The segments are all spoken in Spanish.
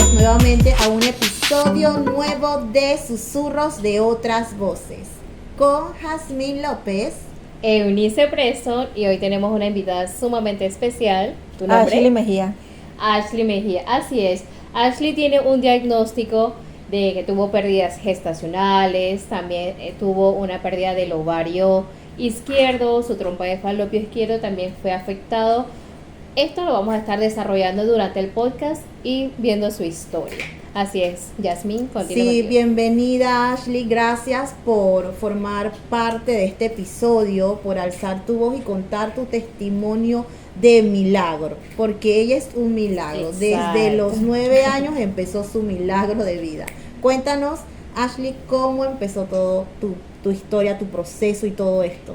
bienvenidos nuevamente a un episodio nuevo de Susurros de Otras Voces con Jazmín López, Eunice Preso, y hoy tenemos una invitada sumamente especial. ¿Tu nombre? Ashley Mejía. Ashley Mejía, así es. Ashley tiene un diagnóstico de que tuvo pérdidas gestacionales, también tuvo una pérdida del ovario izquierdo, su trompa de falopio izquierdo también fue afectado. Esto lo vamos a estar desarrollando durante el podcast y viendo su historia. Así es, Yasmín, continúa. Sí, contigo. bienvenida Ashley, gracias por formar parte de este episodio, por alzar tu voz y contar tu testimonio de milagro, porque ella es un milagro. Exacto. Desde los 9 años empezó su milagro de vida. Cuéntanos, Ashley, cómo empezó todo tu historia, tu proceso y todo esto.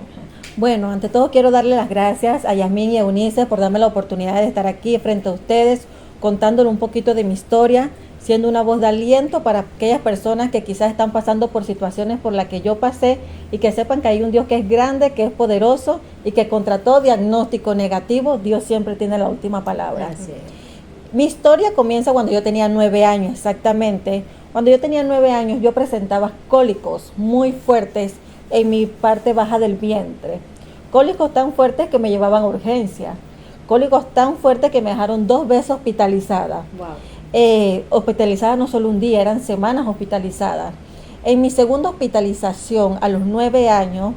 Bueno, ante todo quiero darle las gracias a Yasmín y a Eunice por darme la oportunidad de estar aquí frente a ustedes, contándole un poquito de mi historia, siendo una voz de aliento para aquellas personas que quizás están pasando por situaciones por las que yo pasé y que sepan que hay un Dios que es grande, que es poderoso y que contra todo diagnóstico negativo, Dios siempre tiene la última palabra. Así es. Mi historia comienza cuando yo tenía 9 años, exactamente. Cuando yo tenía 9 años yo presentaba cólicos muy fuertes en mi parte baja del vientre. Cólicos tan fuertes que me llevaban a urgencia. Cólicos tan fuertes que me dejaron 2 veces hospitalizada. Wow. Hospitalizada no solo un día, eran semanas hospitalizadas. En mi segunda hospitalización, a los 9 años,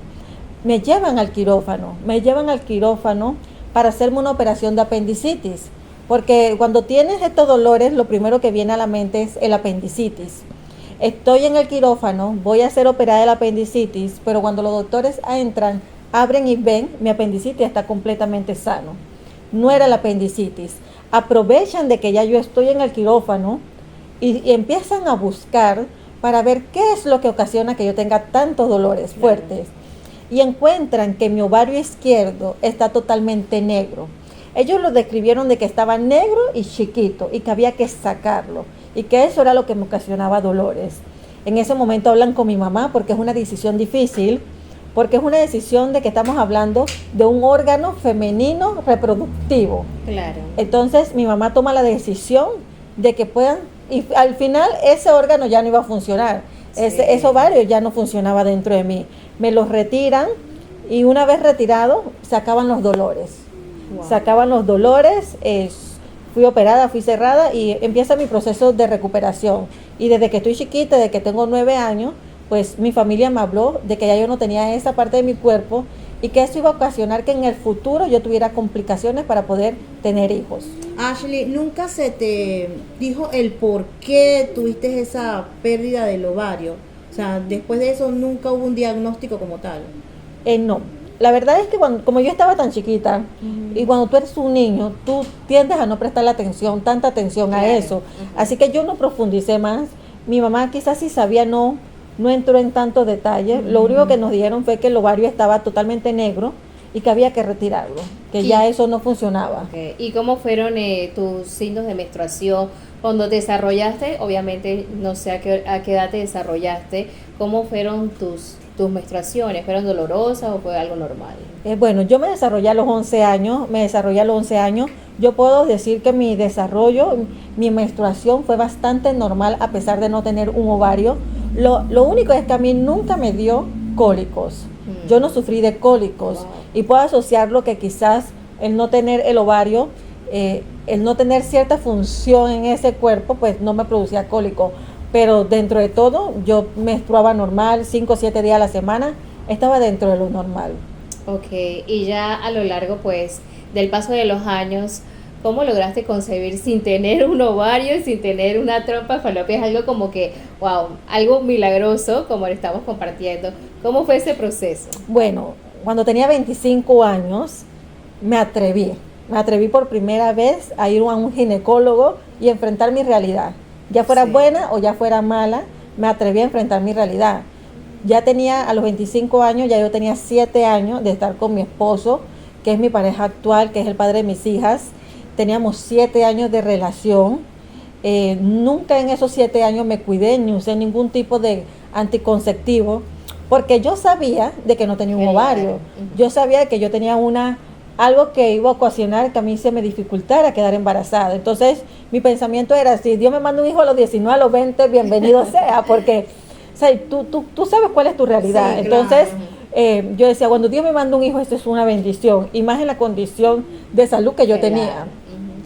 me llevan al quirófano. Me llevan al quirófano para hacerme una operación de apendicitis. Porque cuando tienes estos dolores, lo primero que viene a la mente es el apendicitis. Estoy en el quirófano, voy a ser operada del apendicitis, pero cuando los doctores entran, abren y ven, mi apendicitis está completamente sano. No era el apendicitis. Aprovechan de que ya yo estoy en el quirófano y empiezan a buscar para ver qué es lo que ocasiona que yo tenga tantos dolores fuertes. Y encuentran que mi ovario izquierdo está totalmente negro. Ellos lo describieron de que estaba negro y chiquito y que había que sacarlo y que eso era lo que me ocasionaba dolores. En ese momento hablan con mi mamá porque es una decisión difícil, porque es una decisión de que estamos hablando de un órgano femenino reproductivo. Claro. Entonces mi mamá toma la decisión de que puedan, y al final ese órgano ya no iba a funcionar, Sí. ese ovario ya no funcionaba dentro de mí. Me los retiran y una vez retirado se acaban los dolores. Wow. Se acaban los dolores, fui operada, fui cerrada y empieza mi proceso de recuperación. Y desde que estoy chiquita, desde que tengo 9 años, pues mi familia me habló de que ya yo no tenía esa parte de mi cuerpo y que eso iba a ocasionar que en el futuro yo tuviera complicaciones para poder tener hijos. Ashley, ¿nunca se te dijo el por qué tuviste esa pérdida del ovario? O sea, después de eso nunca hubo un diagnóstico como tal. No. La verdad es que como yo estaba tan chiquita y cuando tú eres un niño, tú tiendes a no prestarle tanta atención Claro. a eso. Así que yo no profundicé más. Mi mamá quizás sí sabía, no entró en tanto detalle. Lo único que nos dijeron fue que el ovario estaba totalmente negro y que había que retirarlo, que ya eso no funcionaba. Okay. ¿Y cómo fueron tus signos de menstruación cuando te desarrollaste? Obviamente no sé a qué edad te desarrollaste. ¿Cómo fueron tus menstruaciones? ¿Fueron dolorosas o fue algo normal? Bueno, yo me desarrollé a los 11 años, Yo puedo decir que mi desarrollo, mi menstruación fue bastante normal a pesar de no tener un ovario. Lo único es que a mí nunca me dio cólicos. Yo no sufrí de cólicos. Wow. Y puedo asociarlo que quizás el no tener el ovario, el no tener cierta función en ese cuerpo, pues no me producía cólico. Pero dentro de todo, yo menstruaba normal, 5 o 7 días a la semana, estaba dentro de lo normal. Ok, y ya a lo largo pues del paso de los años, ¿cómo lograste concebir sin tener un ovario, sin tener una trompa de falopio? Es algo como que, wow, algo milagroso como lo estamos compartiendo. ¿Cómo fue ese proceso? Bueno, cuando tenía 25 años, me atreví por primera vez a ir a un ginecólogo y enfrentar mi realidad. Ya fuera Sí. buena o ya fuera mala, me atreví a enfrentar mi realidad. Ya tenía, a los 25 años, ya yo tenía 7 años de estar con mi esposo, que es mi pareja actual, que es el padre de mis hijas. Teníamos 7 años de relación. Nunca en esos 7 años me cuidé ni usé ningún tipo de anticonceptivo, porque yo sabía de que no tenía un ovario. Yo sabía que yo tenía una algo que iba a ocasionar que a mí se me dificultara quedar embarazada. Entonces, mi pensamiento era, si Dios me manda un hijo a los 19, a los 20, bienvenido sea, porque o sea, tú sabes cuál es tu realidad. Sí, Entonces, claro. yo decía, cuando Dios me manda un hijo, esto es una bendición, y más en la condición de salud que yo tenía.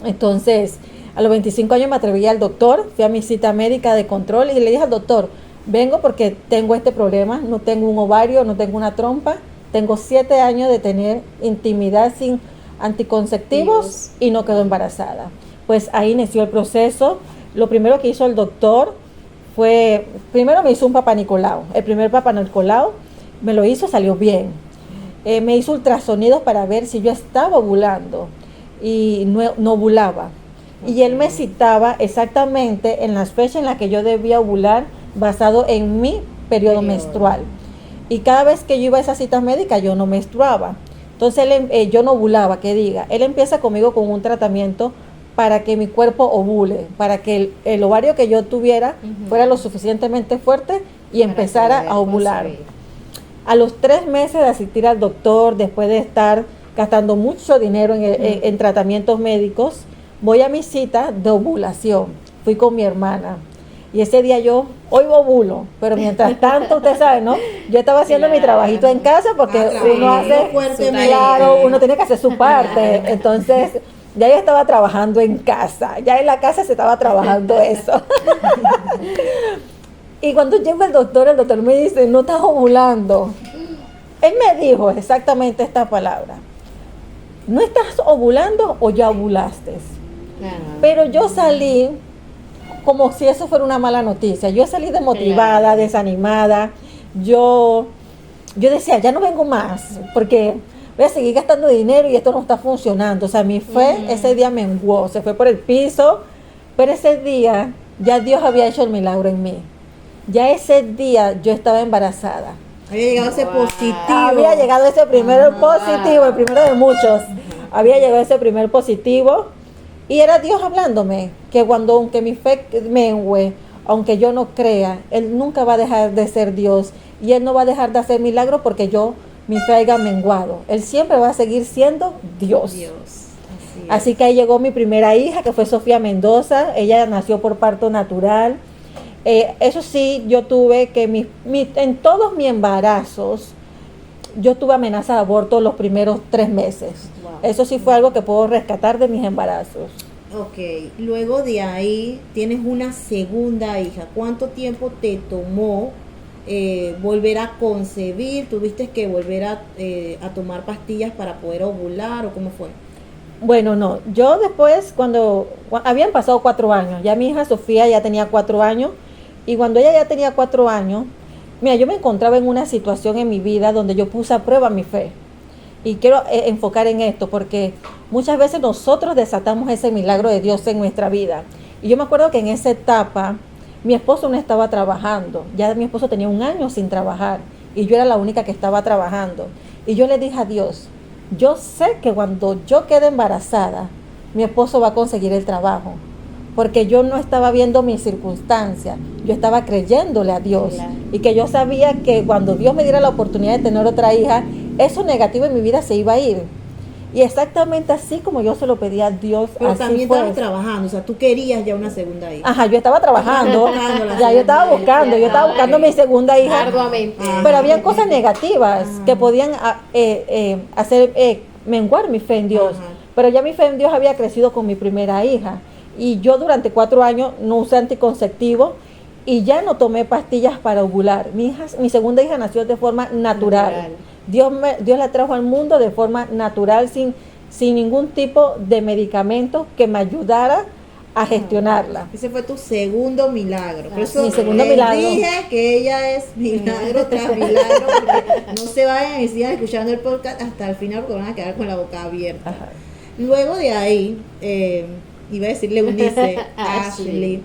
Entonces, a los 25 años me atreví al doctor, fui a mi cita médica de control y le dije al doctor, vengo porque tengo este problema, no tengo un ovario, no tengo una trompa, tengo 7 años de tener intimidad sin anticonceptivos y no quedo embarazada. Pues ahí inició el proceso. Lo primero que hizo el doctor fue, primero me hizo un Papá Nicolau, el primer Papá Nicolau me lo hizo, salió bien. Me hizo ultrasonidos para ver si yo estaba ovulando y no ovulaba. Y él me citaba exactamente en las fechas en las que yo debía ovular basado en mi periodo menstrual. Y cada vez que yo iba a esas citas médicas yo no menstruaba. Entonces yo no ovulaba, que diga. Él empieza conmigo con un tratamiento para que mi cuerpo ovule, para que el ovario que yo tuviera fuera lo suficientemente fuerte y empezara a ovular. A los 3 meses de asistir al doctor, después de estar gastando mucho dinero en tratamientos médicos, voy a mi cita de ovulación. Fui con mi hermana. Y ese día hoy ovulo, pero mientras tanto, usted sabe, ¿no? Yo estaba haciendo mi trabajito en casa porque uno hace, claro, uno tiene que hacer su parte. Entonces, ya yo estaba trabajando en casa, ya en la casa se estaba trabajando eso. Y cuando llega el doctor me dice, no estás ovulando. Él me dijo exactamente esta palabra. ¿No estás ovulando o ya ovulaste? Pero yo salí como si eso fuera una mala noticia. Yo salí desmotivada, desanimada. Yo decía, ya no vengo más, porque voy a seguir gastando dinero y esto no está funcionando. O sea, mi fe ese día menguó, se fue por el piso, pero ese día ya Dios había hecho el milagro en mí. Ya ese día yo estaba embarazada. Había llegado ese positivo. Había llegado ese primer positivo, el primero de muchos. Había llegado ese primer positivo. Y era Dios hablándome, que aunque mi fe mengue, aunque yo no crea, Él nunca va a dejar de ser Dios. Y Él no va a dejar de hacer milagros porque mi fe haya menguado. Él siempre va a seguir siendo Dios. Así que ahí llegó mi primera hija, que fue Sofía Mendoza. Ella nació por parto natural. Eso sí, yo tuve que en todos mis embarazos, yo tuve amenaza de aborto los primeros 3 meses. Wow. Eso sí fue algo que puedo rescatar de mis embarazos. Ok, luego de ahí tienes una segunda hija. ¿Cuánto tiempo te tomó volver a concebir? ¿Tuviste que volver a tomar pastillas para poder ovular o cómo fue? Bueno, no. Yo después, cuando habían pasado 4 años, ya mi hija Sofía ya tenía 4 años, y cuando ella ya tenía 4 años, mira, yo me encontraba en una situación en mi vida donde yo puse a prueba mi fe. Y quiero enfocar en esto porque muchas veces nosotros desatamos ese milagro de Dios en nuestra vida. Y yo me acuerdo que en esa etapa mi esposo no estaba trabajando. Ya mi esposo tenía 1 año sin trabajar y yo era la única que estaba trabajando. Y yo le dije a Dios, yo sé que cuando yo quede embarazada, mi esposo va a conseguir el trabajo. Porque yo no estaba viendo mis circunstancias, yo estaba creyéndole a Dios. Claro. Y que yo sabía que cuando Dios me diera la oportunidad de tener otra hija, eso negativo en mi vida se iba a ir. Y exactamente así como yo se lo pedí a Dios. Pero así también fue. estabas trabajando, o sea, tú querías ya una segunda hija. Yo estaba trabajando, ya yo estaba buscando mi segunda hija. Arduamente. Pero había cosas negativas que podían hacer menguar mi fe en Dios. Pero ya mi fe en Dios había crecido con mi primera hija. Y yo durante 4 años no usé anticonceptivo y ya no tomé pastillas para ovular. Mi segunda hija nació de forma natural. Dios la trajo al mundo de forma natural, sin ningún tipo de medicamento que me ayudara a gestionarla. Ese fue tu segundo milagro. Por eso mi segundo milagro. Dije que ella es milagro tras milagro, porque no se vayan y sigan escuchando el podcast hasta el final porque van a quedar con la boca abierta. Ajá. Luego de ahí, iba a decirle Eunice, Ashley,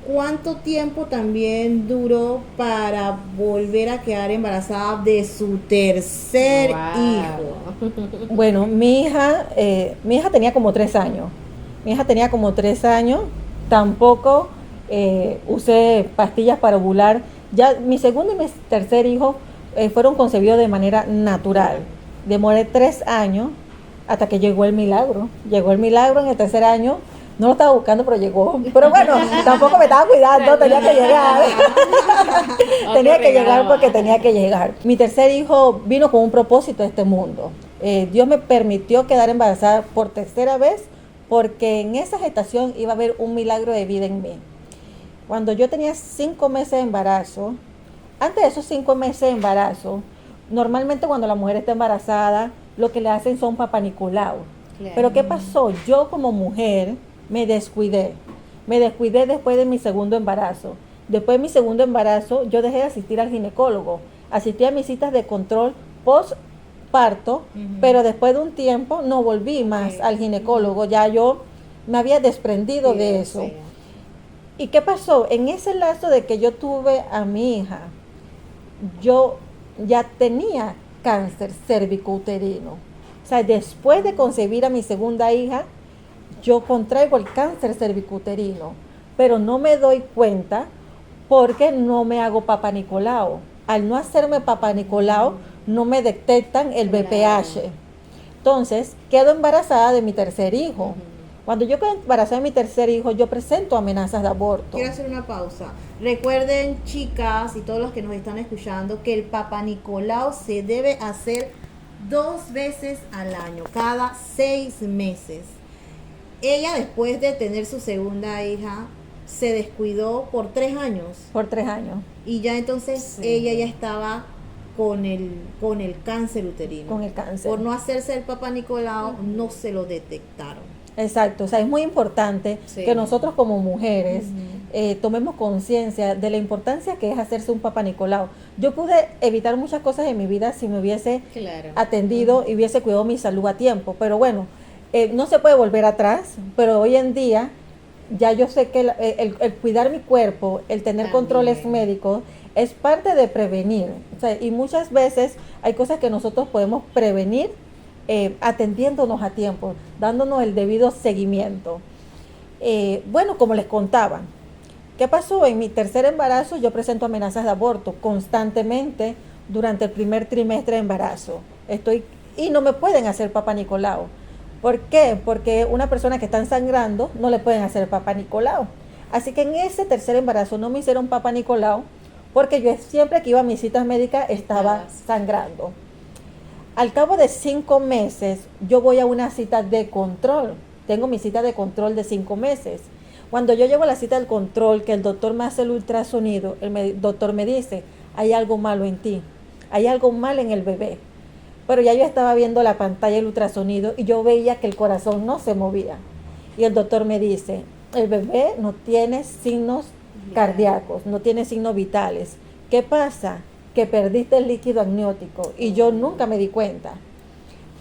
¿cuánto tiempo también duró para volver a quedar embarazada de su tercer hijo? Bueno, mi hija tenía como 3 años. Tampoco usé pastillas para ovular. Ya mi segundo y mi tercer hijo fueron concebidos de manera natural. Demoré 3 años hasta que llegó el milagro. Llegó el milagro en el tercer año. No lo estaba buscando, pero llegó. Pero bueno, tampoco me estaba cuidando, tenía que llegar. Tenía que llegar porque tenía que llegar. Mi tercer hijo vino con un propósito a este mundo. Dios me permitió quedar embarazada por tercera vez porque en esa gestación iba a haber un milagro de vida en mí. Cuando yo tenía 5 meses de embarazo, antes de esos 5 meses de embarazo, normalmente cuando la mujer está embarazada, lo que le hacen son Papá Nicolau. Claro. Pero ¿qué pasó? Yo como mujer me descuidé. Me descuidé después de mi segundo embarazo. Después de mi segundo embarazo, yo dejé de asistir al ginecólogo. Asistí a mis citas de control postparto, pero después de un tiempo no volví más al ginecólogo. Ya yo me había desprendido de eso. Sí. ¿Y qué pasó? En ese lazo de que yo tuve a mi hija, yo ya tenía cáncer cervicouterino. O sea, después de concebir a mi segunda hija, yo contraigo el cáncer cervicouterino, pero no me doy cuenta porque no me hago Papá Nicolau. Al no hacerme Papá Nicolau, no me detectan el BPH. Entonces, quedo embarazada de mi tercer hijo. Cuando yo quedo embarazada de mi tercer hijo, yo presento amenazas de aborto. Quiero hacer una pausa. Recuerden, chicas y todos los que nos están escuchando, que el Papá Nicolau se debe hacer 2 veces al año, cada 6 meses. Ella, después de tener su segunda hija, se descuidó por 3 años. Por 3 años. Y ya entonces Sí. ella ya estaba con el cáncer uterino. Con el cáncer. Por no hacerse el Papá Nicolau, no se lo detectaron. Exacto, o sea, es muy importante Sí. que nosotros como mujeres tomemos conciencia de la importancia que es hacerse un Papá Nicolau. Yo pude evitar muchas cosas en mi vida si me hubiese Claro. atendido y hubiese cuidado mi salud a tiempo, pero bueno, no se puede volver atrás, pero hoy en día ya yo sé que el cuidar mi cuerpo, el tener También. controles médicos, es parte de prevenir. O sea, y muchas veces hay cosas que nosotros podemos prevenir atendiéndonos a tiempo, dándonos el debido seguimiento. Bueno, como les contaba, ¿qué pasó? En mi tercer embarazo yo presento amenazas de aborto constantemente durante el primer trimestre de embarazo. Y no me pueden hacer Papá Nicolau. ¿Por qué? Porque una persona que está sangrando no le pueden hacer Papá Nicolau. Así que en ese tercer embarazo no me hicieron Papá Nicolau porque yo siempre que iba a mis citas médicas estaba sangrando. Al cabo de 5 meses, yo voy a una cita de control. Tengo mi cita de control de 5 meses. Cuando yo llego a la cita del control, que el doctor me hace el ultrasonido, doctor me dice, hay algo malo en ti, hay algo mal en el bebé. Pero ya yo estaba viendo la pantalla del ultrasonido y yo veía que el corazón no se movía. Y el doctor me dice, el bebé no tiene signos cardíacos, no tiene signos vitales. ¿Qué pasa? Que perdiste el líquido amniótico y yo nunca me di cuenta.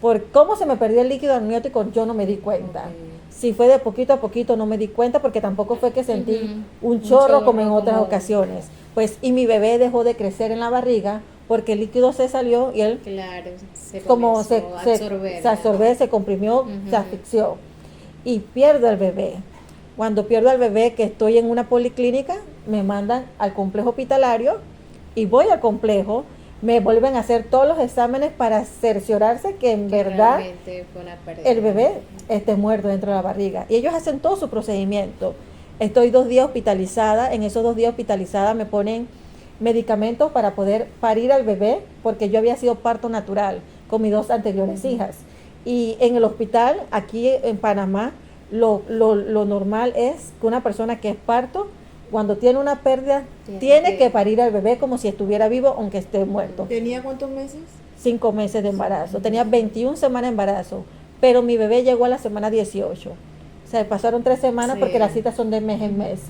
Por cómo se me perdió el líquido amniótico, yo no me di cuenta. Si fue de poquito a poquito, no me di cuenta porque tampoco fue que sentí un chorro como en otras ocasiones. Pues, y mi bebé dejó de crecer en la barriga porque el líquido se salió y él Claro, se como se absorber. absorbió, se comprimió, se asfixió. Y pierdo al bebé. Cuando pierdo al bebé, que estoy en una policlínica, me mandan al complejo hospitalario y voy al complejo, me vuelven a hacer todos los exámenes para cerciorarse que en verdad realmente fue una pérdida. el bebé esté muerto dentro de la barriga. Y ellos hacen todo su procedimiento. Estoy 2 días hospitalizada, en esos 2 días hospitalizada me ponen medicamentos para poder parir al bebé, porque yo había sido parto natural con mis 2 anteriores hijas. Y en el hospital, aquí en Panamá, lo normal es que una persona que es parto, cuando tiene una pérdida, tiene que parir al bebé como si estuviera vivo, aunque esté muerto. ¿Tenía cuántos meses? 5 meses de embarazo. Tenía 21 semanas de embarazo, pero mi bebé llegó a la semana 18. O sea, pasaron 3 semanas porque las citas son de mes en mes.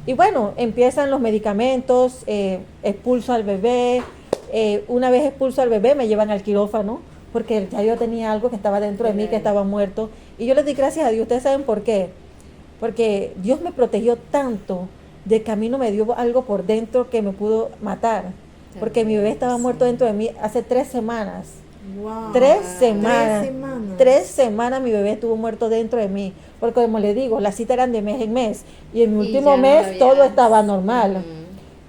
Y bueno, empiezan los medicamentos, expulso al bebé. Una vez expulso al bebé, me llevan al quirófano porque ya yo tenía algo que estaba dentro de mí, que estaba muerto. Y yo les di gracias a Dios. ¿Ustedes saben por qué? Porque Dios me protegió tanto de que a mí no me dio algo por dentro que me pudo matar. Porque mi bebé estaba muerto dentro de mí hace 3 semanas. Wow. 3 semanas. 3 semanas. 3 semanas mi bebé estuvo muerto dentro de mí. Porque como le digo, las citas eran de mes en mes. Y en mi último ya no mes había- todo estaba normal.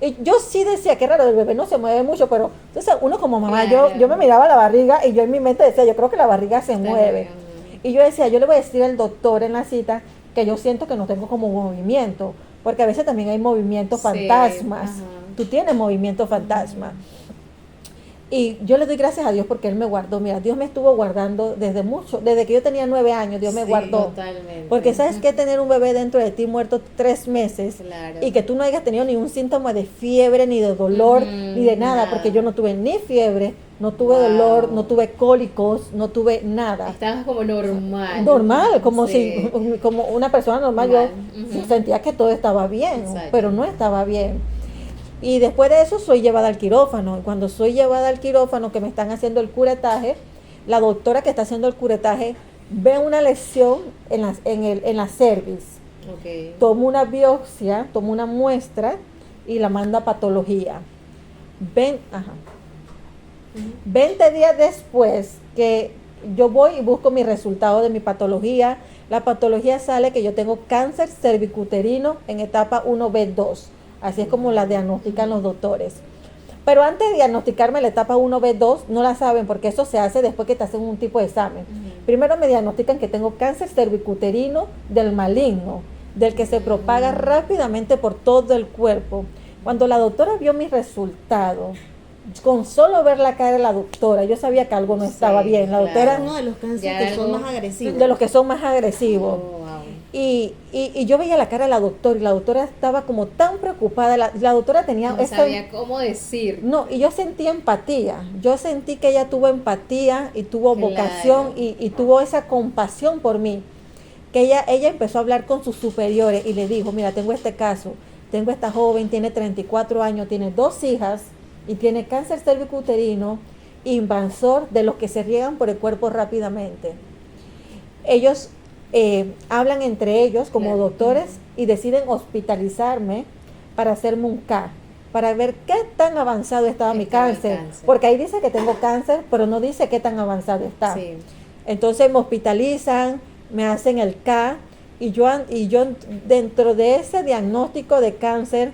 Y yo sí decía, qué raro, el bebé no se mueve mucho, pero entonces uno como mamá, Claro. yo me miraba la barriga y yo en mi mente decía, yo creo que la barriga se Está mueve. bien. Y yo decía, yo le voy a decir al doctor en la cita que yo siento que no tengo como movimiento, porque a veces también hay movimientos Sí, fantasmas. ajá. Tú tienes movimiento fantasma. Y yo le doy gracias a Dios porque Él me guardó. Mira, Dios me estuvo guardando desde mucho, desde que yo tenía 9 años, Dios me Sí, guardó. totalmente. Porque sabes que tener un bebé dentro de ti muerto 3 meses Claro. y que tú no hayas tenido ningún síntoma de fiebre, ni de dolor, Ujú, ni de nada, porque yo no tuve ni fiebre, no tuve Wow. dolor, no tuve cólicos, no tuve nada. Estabas como normal. Normal, como Sí. si como una persona normal, Normal, yo ujú. sentía que todo estaba bien, Exacto. pero no estaba bien. Y después de eso soy llevada al quirófano. Y cuando soy llevada al quirófano, que me están haciendo el curetaje, la doctora que está haciendo el curetaje ve una lesión en la cervix. Ok. Toma una biopsia, toma una muestra y la manda a patología. 20 días después que yo voy y busco mi resultado de mi patología, la patología sale que yo tengo cáncer cervicuterino en etapa 1B2. Así es como la diagnostican los doctores. Pero antes de diagnosticarme la etapa 1B2, no la saben porque eso se hace después que te hacen un tipo de examen. Primero me diagnostican que tengo cáncer cervicuterino del maligno, del que se propaga rápidamente por todo el cuerpo. Cuando la doctora vio mi resultado, con solo ver la cara de la doctora, yo sabía que algo no estaba Sí, bien. La claro. doctora, Es uno de los cánceres Ya que son algo- más agresivos. de los que son más agresivos. Oh, wow. Y yo veía la cara de la doctora y la doctora estaba como tan preocupada. La doctora tenía No sabía cómo decir. no, y yo sentí empatía. Yo sentí que ella tuvo empatía y tuvo Claro. vocación y tuvo esa compasión por mí. Que ella empezó a hablar con sus superiores y le dijo, mira, tengo este caso, tengo esta joven, tiene 34 años, tiene 2 hijas y tiene cáncer cervicuterino invasor de los que se riegan por el cuerpo rápidamente. Ellos hablan entre ellos como Claro. doctores y deciden hospitalizarme para hacerme un K, para ver qué tan avanzado estaba mi Estaba el cáncer, cáncer. porque ahí dice que tengo cáncer, pero no dice qué tan avanzado está. Sí. Entonces me hospitalizan, me hacen el K y yo dentro de ese diagnóstico de cáncer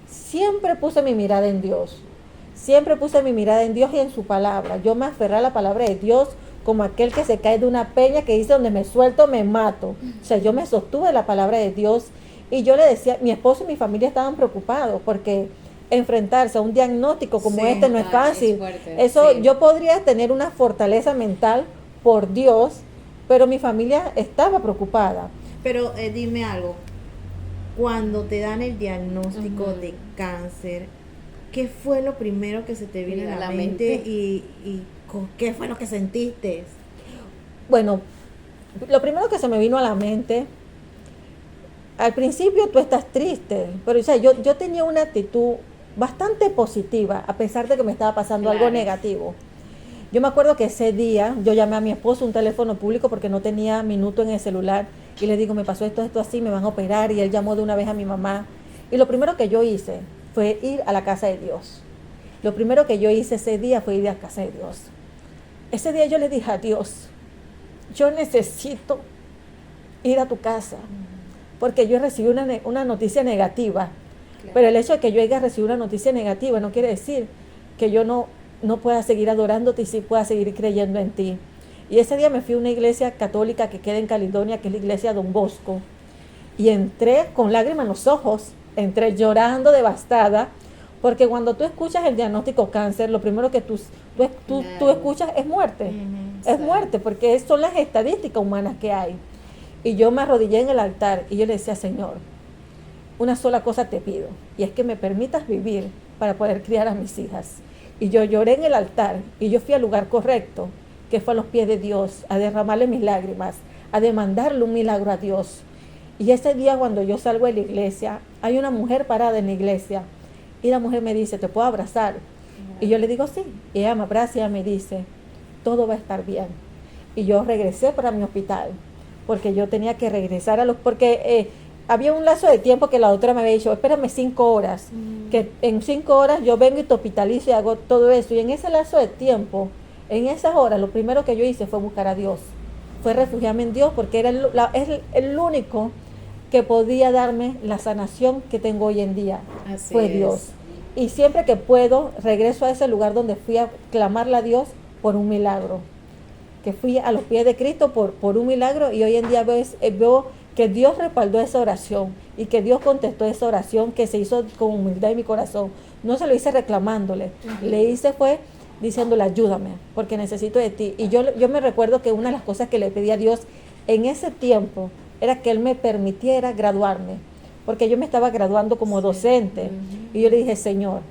siempre puse mi mirada en Dios. Siempre puse mi mirada en Dios y en su palabra. Yo me aferré a la palabra de Dios como aquel que se cae de una peña que dice donde me suelto me mato. O sea, yo me sostuve la palabra de Dios y yo le decía, mi esposo y mi familia estaban preocupados porque enfrentarse a un diagnóstico como Sí, este no es es fácil. fuerte, Eso sí. yo podría tener una fortaleza mental por Dios, pero mi familia estaba preocupada. Pero dime algo, cuando te dan el diagnóstico Ujú. de cáncer, ¿qué fue lo primero que se te vino a la mente y qué fue lo que sentiste? Bueno, lo primero que se me vino a la mente, al principio tú estás triste, pero o sea, yo tenía una actitud bastante positiva, a pesar de que me estaba pasando algo Claro. negativo. Yo me acuerdo que ese día yo llamé a mi esposo un teléfono público porque no tenía minuto en el celular y le digo, me pasó esto así, me van a operar, y él llamó de una vez a mi mamá. Y lo primero que yo hice fue ir a la casa de Dios. Lo primero que yo hice ese día fue ir a la casa de Dios. Ese día yo le dije a Dios, yo necesito ir a tu casa, porque yo recibí una noticia negativa. Claro. Pero el hecho de que yo haya recibido una noticia negativa no quiere decir que yo no pueda seguir adorándote y sí pueda seguir creyendo en ti. Y ese día me fui a una iglesia católica que queda en Caledonia, que es la iglesia Don Bosco. Y entré con lágrimas en los ojos, entré llorando devastada, porque cuando tú escuchas el diagnóstico cáncer, lo primero que tú Claro. escuchas es muerte. Ujú, Es muerte, porque son las estadísticas humanas que hay. Y yo me arrodillé en el altar y yo le decía, Señor, una sola cosa te pido, y es que me permitas vivir para poder criar a mis hijas. Y yo lloré en el altar y yo fui al lugar correcto, que fue a los pies de Dios, a derramarle mis lágrimas, a demandarle un milagro a Dios. Y ese día cuando yo salgo de la iglesia, hay una mujer parada en la iglesia y la mujer me dice, ¿te puedo abrazar? Y yo le digo, sí. Y ella me abraza y ella me dice, todo va a estar bien. Y yo regresé para mi hospital, porque yo tenía que regresar porque había un lazo de tiempo que la doctora me había dicho, espérame 5 horas, que en 5 horas yo vengo y te hospitalizo y hago todo eso. Y en ese lazo de tiempo, en esas horas, lo primero que yo hice fue buscar a Dios, fue refugiarme en Dios, porque era el único que podía darme la sanación que tengo hoy en día. Así Fue es. Dios. Y siempre que puedo, regreso a ese lugar donde fui a clamarle a Dios por un milagro. Que fui a los pies de Cristo por un milagro, y hoy en día veo que Dios respaldó esa oración y que Dios contestó esa oración que se hizo con humildad en mi corazón. No se lo hice reclamándole, le hice fue diciéndole ayúdame porque necesito de ti. Y yo me recuerdo que una de las cosas que le pedí a Dios en ese tiempo era que Él me permitiera graduarme, porque yo me estaba graduando como docente. Y yo le dije, Señor,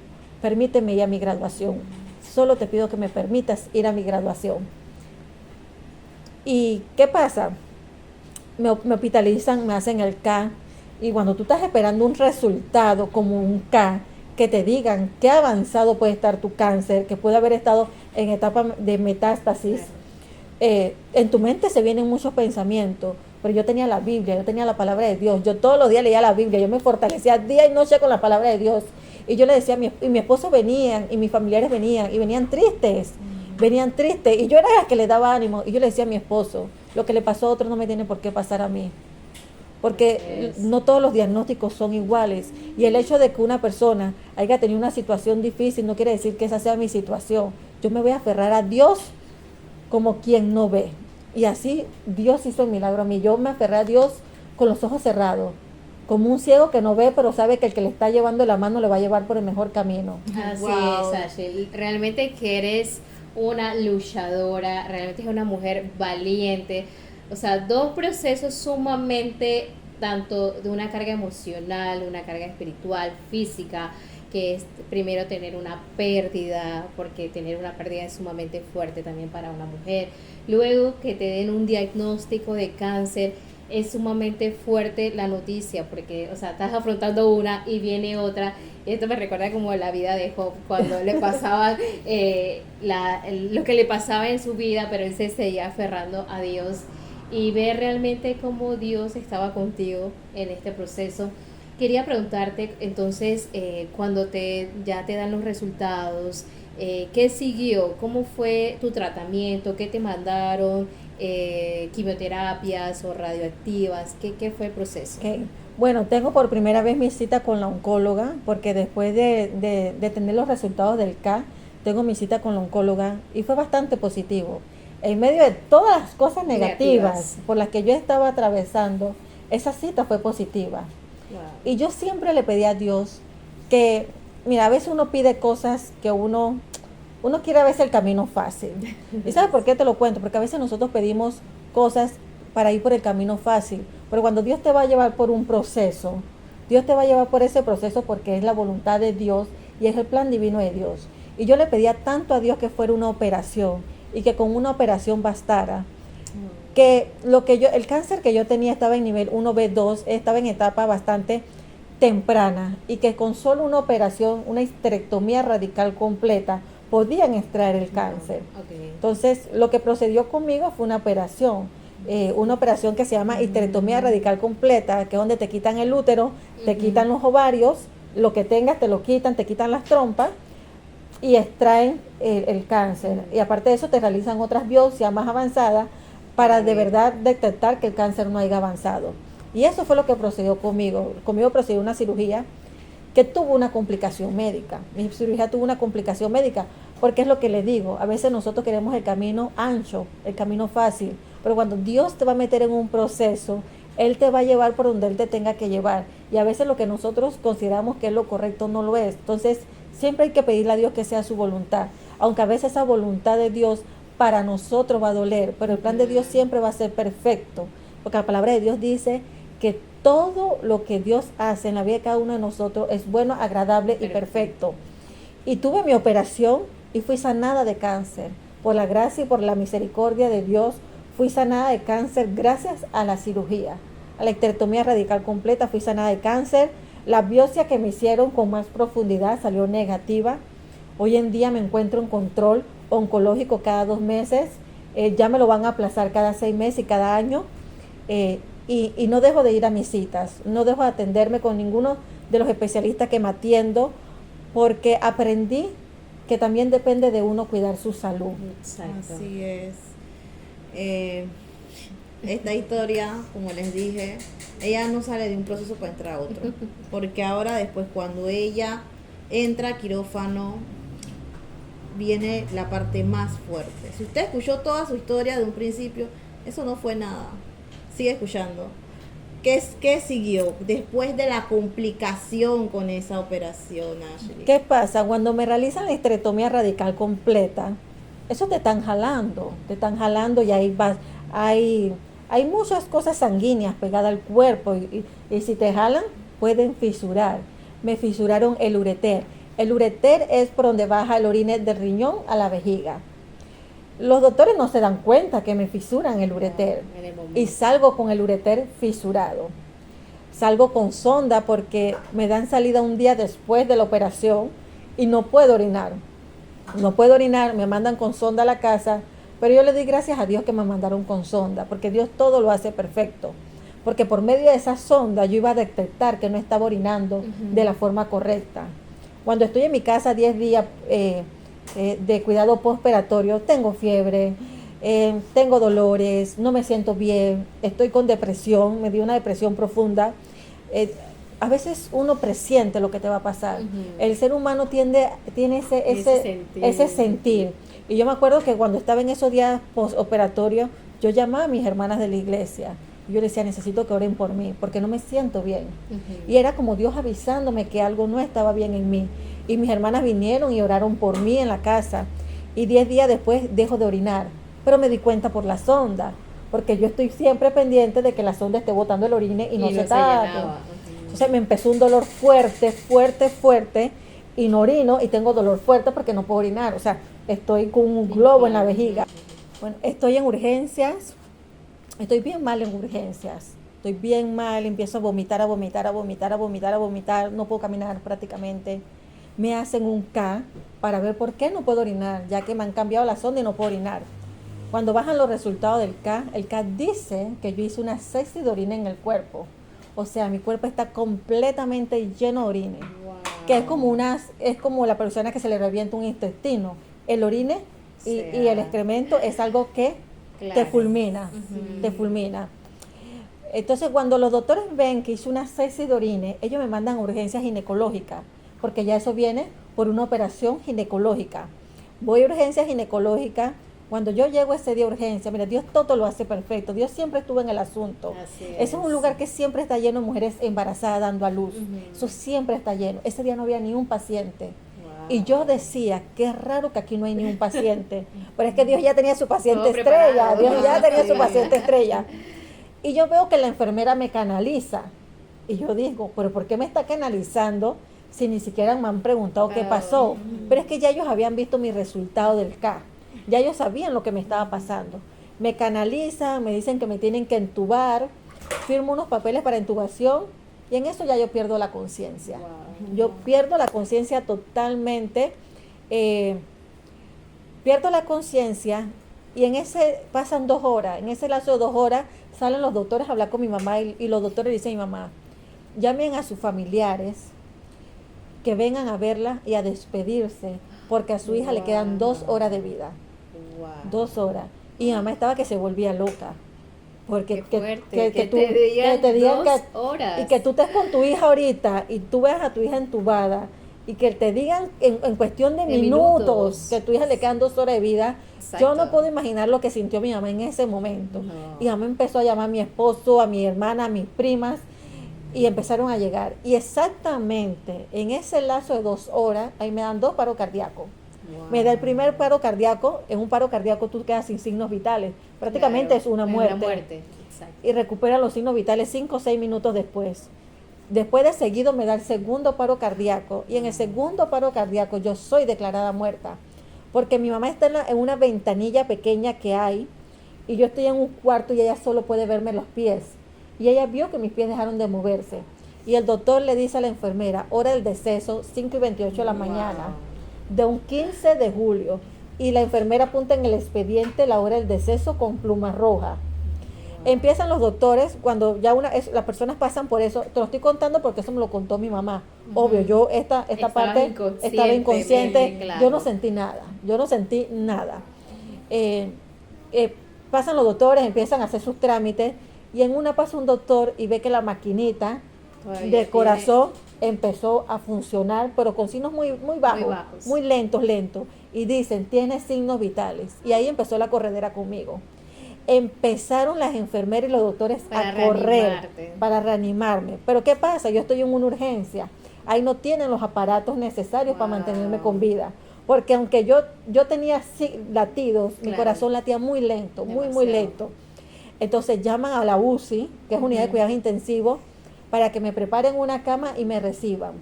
permíteme ir a mi graduación, solo te pido que me permitas ir a mi graduación. ¿Y qué pasa? Me hospitalizan, me hacen el K, y cuando tú estás esperando un resultado como un K, que te digan qué avanzado puede estar tu cáncer, que puede haber estado en etapa de metástasis, en tu mente se vienen muchos pensamientos, pero yo tenía la Biblia, yo tenía la palabra de Dios, yo todos los días leía la Biblia, yo me fortalecía día y noche con la palabra de Dios, y yo le decía, y mi esposo venían, y mis familiares venían, y venían tristes, y yo era la que le daba ánimo, y yo le decía a mi esposo, lo que le pasó a otro no me tiene por qué pasar a mí, porque no todos los diagnósticos son iguales, y el hecho de que una persona haya tenido una situación difícil no quiere decir que esa sea mi situación. Yo me voy a aferrar a Dios como quien no ve, y así Dios hizo el milagro a mí. Yo me aferré a Dios con los ojos cerrados, como un ciego que no ve, pero sabe que el que le está llevando la mano le va a llevar por el mejor camino. Así Wow. es, Ashley. Realmente que eres una luchadora, realmente es una mujer valiente. O sea, dos procesos sumamente, tanto de una carga emocional, de una carga espiritual, física, que es primero tener una pérdida, porque tener una pérdida es sumamente fuerte también para una mujer. Luego que te den un diagnóstico de cáncer, es sumamente fuerte la noticia, porque, o sea, estás afrontando una y viene otra. Y esto me recuerda como la vida de Job, cuando le pasaba lo que le pasaba en su vida, pero él se seguía aferrando a Dios, y ver realmente cómo Dios estaba contigo en este proceso. Quería preguntarte, entonces, cuando ya te dan los resultados, ¿qué siguió? ¿Cómo fue tu tratamiento? ¿Qué te mandaron? ¿Quimioterapias o radioactivas? ¿Qué fue el proceso? Okay. Bueno, tengo por primera vez mi cita con la oncóloga, porque después de tener los resultados del K, tengo mi cita con la oncóloga y fue bastante positivo. En medio de todas las cosas negativas por las que yo estaba atravesando, esa cita fue positiva. Wow. Y yo siempre le pedí a Dios que, mira, a veces uno pide cosas que uno quiere a veces el camino fácil. ¿Y sabes por qué te lo cuento? Porque a veces nosotros pedimos cosas para ir por el camino fácil, pero cuando Dios te va a llevar por un proceso, Dios te va a llevar por ese proceso porque es la voluntad de Dios y es el plan divino de Dios. Y yo le pedía tanto a Dios que fuera una operación y que con una operación bastara. Que el cáncer que yo tenía estaba en nivel 1B2, estaba en etapa bastante temprana, y que con solo una operación, una histerectomía radical completa, podían extraer el cáncer. Okay. Entonces, lo que procedió conmigo fue una operación que se llama histerectomía radical completa, que es donde te quitan el útero, te quitan los ovarios, lo que tengas te lo quitan, te quitan las trompas y extraen el cáncer. Y aparte de eso te realizan otras biopsias más avanzadas para de verdad detectar que el cáncer no haya avanzado. Y eso fue lo que procedió conmigo. Conmigo procedió una cirugía que tuvo una complicación médica. Mi cirugía tuvo una complicación médica, porque es lo que le digo, a veces nosotros queremos el camino ancho, el camino fácil, pero cuando Dios te va a meter en un proceso, Él te va a llevar por donde Él te tenga que llevar, y a veces lo que nosotros consideramos que es lo correcto no lo es. Entonces siempre hay que pedirle a Dios que sea su voluntad, aunque a veces esa voluntad de Dios para nosotros va a doler, pero el plan de Dios siempre va a ser perfecto, porque la palabra de Dios dice que todo lo que Dios hace en la vida de cada uno de nosotros es bueno, agradable y perfecto. Y tuve mi operación y fui sanada de cáncer. Por la gracia y por la misericordia de Dios, fui sanada de cáncer gracias a la cirugía, a la histerectomía radical completa. Fui sanada de cáncer. La biopsia que me hicieron con más profundidad salió negativa. Hoy en día me encuentro en control oncológico cada 2 meses. Ya me lo van a aplazar cada 6 meses y cada año. Y no dejo de ir a mis citas, no dejo de atenderme con ninguno de los especialistas que me atiendo, porque aprendí que también depende de uno cuidar su salud. Exacto. Así es. Esta historia, como les dije, ella no sale de un proceso para entrar a otro, porque ahora después cuando ella entra a quirófano, viene la parte más fuerte. Si usted escuchó toda su historia de un principio, eso no fue nada. Sigue escuchando. ¿Qué siguió después de la complicación con esa operación, Ashley? ¿Qué pasa? Cuando me realizan la histerectomía radical completa, eso te están jalando y ahí vas, hay muchas cosas sanguíneas pegadas al cuerpo y si te jalan pueden fisurar. Me fisuraron el ureter. El ureter es por donde baja el orine del riñón a la vejiga. Los doctores no se dan cuenta que me fisuran el ureter y salgo con el ureter fisurado. Salgo con sonda porque me dan salida un día después de la operación y no puedo orinar. Me mandan con sonda a la casa, pero yo le doy gracias a Dios que me mandaron con sonda, porque Dios todo lo hace perfecto. Porque por medio de esa sonda yo iba a detectar que no estaba orinando de la forma correcta. Cuando estoy en mi casa 10 días de cuidado postoperatorio, tengo fiebre, tengo dolores, no me siento bien, estoy con depresión, me dio una depresión profunda. A veces uno presiente lo que te va a pasar. El ser humano tiene ese sentir. Y yo me acuerdo que cuando estaba en esos días postoperatorios, yo llamaba a mis hermanas de la iglesia. Yo les decía, necesito que oren por mí, porque no me siento bien. Y era como Dios avisándome que algo no estaba bien en mí. Y mis hermanas vinieron y oraron por mí en la casa. Y 10 días después dejo de orinar. Pero me di cuenta por la sonda, porque yo estoy siempre pendiente de que la sonda esté botando el orine y no se tape. Entonces me empezó un dolor fuerte, y no orino y tengo dolor fuerte porque no puedo orinar. O sea, estoy con un globo en la vejiga. Bueno, estoy en urgencias. Estoy bien mal en urgencias. Estoy bien mal, empiezo a vomitar, no puedo caminar prácticamente. Me hacen un K para ver por qué no puedo orinar, ya que me han cambiado la sonda y no puedo orinar. Cuando bajan los resultados del K, el K dice que yo hice una sepsis de orina en el cuerpo. O sea, mi cuerpo está completamente lleno de orine. Wow. Que es como la persona que se le revienta un intestino. El orine y el excremento es algo que te fulmina, te fulmina. Entonces, cuando los doctores ven que hice una sepsis de orina, ellos me mandan a urgencias ginecológicas, porque ya eso viene por una operación ginecológica. Voy a urgencias ginecológicas. Cuando yo llego ese día a urgencia, mira, Dios todo lo hace perfecto. Dios siempre estuvo en el asunto. Ese es un lugar que siempre está lleno de mujeres embarazadas dando a luz. Eso siempre está lleno. Ese día no había ni un paciente. Y yo decía, qué raro que aquí no hay ni un paciente. Pero es que Dios ya tenía su paciente estrella. Dios ya tenía su paciente estrella. Y yo veo que la enfermera me canaliza. Y yo digo, pero ¿por qué me está canalizando si ni siquiera me han preguntado qué pasó? Pero es que ya ellos habían visto mi resultado del K. Ya ellos sabían lo que me estaba pasando. Me canalizan, me dicen que me tienen que entubar, firmo unos papeles para intubación y en eso ya yo pierdo la conciencia. Wow. Yo pierdo la conciencia totalmente, pierdo la conciencia y en ese pasan 2 horas. En ese lapso de 2 horas salen los doctores a hablar con mi mamá y los doctores dicen a mi mamá, llamen a sus familiares que vengan a verla y a despedirse porque a su hija le quedan 2 horas de vida. 2 horas. Y mi mamá estaba que se volvía loca. Porque que te digan 2 horas. Y que tú estés con tu hija ahorita y tú veas a tu hija entubada y que te digan en cuestión de minutos que a tu hija le quedan 2 horas de vida. Exacto. Yo no puedo imaginar lo que sintió mi mamá en ese momento. No. Y mi mamá empezó a llamar a mi esposo, a mi hermana, a mis primas y empezaron a llegar. Y exactamente en ese lazo de 2 horas, ahí me dan 2 paros cardíacos. Wow. Me da el primer paro cardíaco. En un paro cardíaco tú quedas sin signos vitales. Prácticamente claro, es una muerte. Y recupera los signos vitales 5 o 6 minutos después. Después de seguido me da el segundo paro cardíaco. Y en el segundo paro cardíaco yo soy declarada muerta. Porque mi mamá está en una ventanilla pequeña que hay. Y yo estoy en un cuarto y ella solo puede verme los pies. Y ella vio que mis pies dejaron de moverse. Y el doctor le dice a la enfermera, hora del deceso, 5:28 de la mañana. De un 15 de julio y la enfermera apunta en el expediente la hora del deceso con pluma roja. Empiezan los doctores, cuando ya las personas pasan por eso, te lo estoy contando porque eso me lo contó mi mamá. Obvio, yo esta parte estaba inconsciente, claro. Yo no sentí nada. Pasan los doctores, empiezan a hacer sus trámites y en una pasa un doctor y ve que la maquinita de corazón empezó a funcionar, pero con signos muy bajos. muy lentos. Y dicen, tiene signos vitales. Y ahí empezó la corredera conmigo. Empezaron las enfermeras y los doctores Para a correr reanimarte. para reanimarme. Pero ¿qué pasa? Yo estoy en una urgencia. Ahí no tienen los aparatos necesarios para Wow. mantenerme con vida. Porque aunque yo tenía latidos, mi Claro. corazón latía muy lento, muy Demasiado. lento. Entonces llaman a la UCI, que es unidad de Ujú. cuidados intensivos, para que me preparen una cama y me reciban.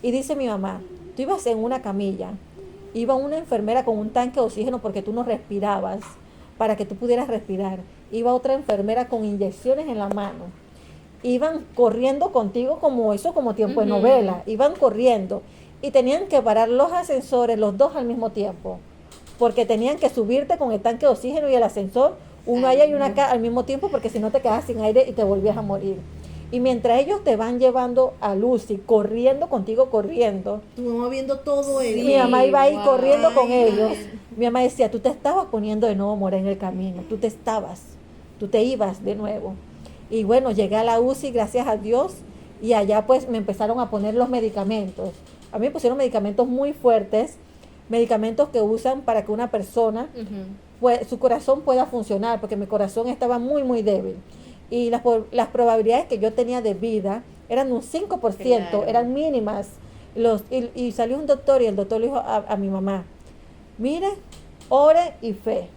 Y dice mi mamá, tú ibas en una camilla, iba una enfermera con un tanque de oxígeno porque tú no respirabas, para que tú pudieras respirar. Iba otra enfermera con inyecciones en la mano. Iban corriendo contigo como eso, como tiempo de Ujú. novela. Iban corriendo y tenían que parar los ascensores, los dos al mismo tiempo, porque tenían que subirte con el tanque de oxígeno y el ascensor, uno Ay, allá y uno no. acá al mismo tiempo, porque si no te quedas sin aire y te volvías a morir. Y mientras ellos te van llevando a Lucy, corriendo contigo, corriendo, Tu mamá viendo todo Sí. eso. mi mamá iba ahí wow. corriendo con Ay, ellos. ay. Mi mamá decía, tú te estabas poniendo de nuevo mora en el camino, tú te ibas de nuevo. Y bueno, llegué a la UCI, gracias a Dios, y allá pues me empezaron a poner los medicamentos. A mí me pusieron medicamentos muy fuertes, medicamentos que usan para que una persona, Ujú. pues, su corazón pueda funcionar, porque mi corazón estaba muy débil. Y las probabilidades que yo tenía de vida eran un 5%, Claro. eran mínimas. Y salió un doctor y el doctor le dijo a mi mamá, mire, ore y fe,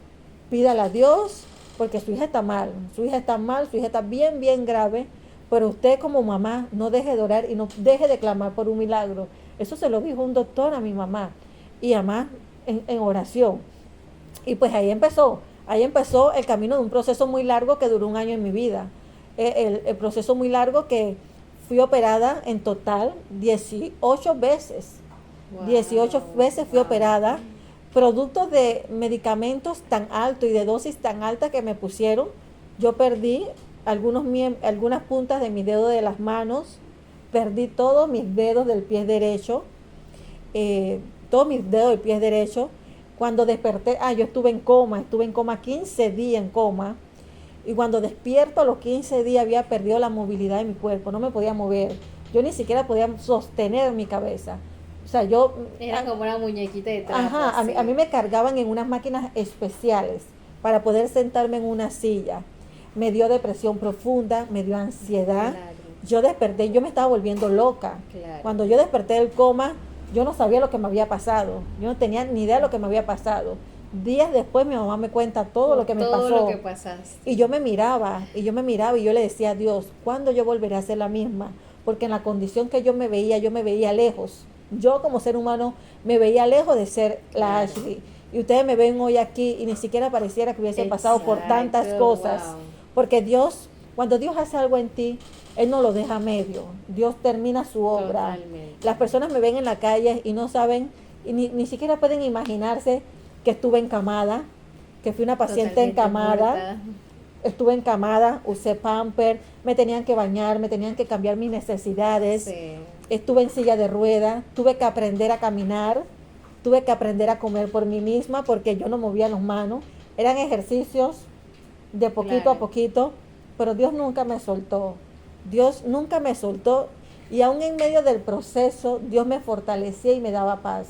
pídale a Dios, porque su hija está mal, su hija está bien grave, pero usted como mamá no deje de orar y no deje de clamar por un milagro. Eso se lo dijo un doctor a mi mamá, y además en oración. Y pues ahí empezó el camino de un proceso muy largo que duró un año en mi vida. El proceso muy largo que fui operada en total 18 veces. Wow. 18 veces fui Wow. operada, producto de medicamentos tan altos y de dosis tan altas que me pusieron. Yo perdí algunas puntas de mis dedos de las manos, perdí todos mis dedos del pie derecho, todos mis dedos del pie derecho. Cuando desperté, yo estuve en coma 15 días en coma. Y cuando despierto a los 15 días había perdido la movilidad de mi cuerpo, no me podía mover. Yo ni siquiera podía sostener mi cabeza. O sea, Era como una muñequita de trapo. Ajá, así. a mí me cargaban en unas máquinas especiales para poder sentarme en una silla. Me dio depresión profunda, me dio ansiedad. Claro. Yo desperté, yo me estaba volviendo loca. Claro. Cuando yo desperté del coma, yo no sabía lo que me había pasado. Yo no tenía ni idea de lo que me había pasado. Días después mi mamá me cuenta todo lo que me pasó. Todo lo que pasaste. Y yo me miraba y yo le decía a Dios, ¿cuándo yo volveré a ser la misma? Porque en la condición que yo me veía lejos. Yo como ser humano me veía lejos de ser la Claro. Ashley. Y ustedes me ven hoy aquí y ni siquiera pareciera que hubiese pasado por tantas Exacto, cosas. wow. Porque cuando Dios hace algo en ti, Él no lo deja a medio. Dios termina su obra. Totalmente. Las personas me ven en la calle y no saben, y ni siquiera pueden imaginarse que estuve encamada, que fui una paciente Totalmente encamada. muerta. Estuve encamada, usé pamper, me tenían que bañar, me tenían que cambiar mis necesidades. Sí. Estuve en silla de rueda, tuve que aprender a caminar, tuve que aprender a comer por mí misma porque yo no movía las manos. Eran ejercicios de poquito Claro. a poquito, pero Dios nunca me soltó. Dios nunca me soltó, y aún en medio del proceso Dios me fortalecía y me daba paz.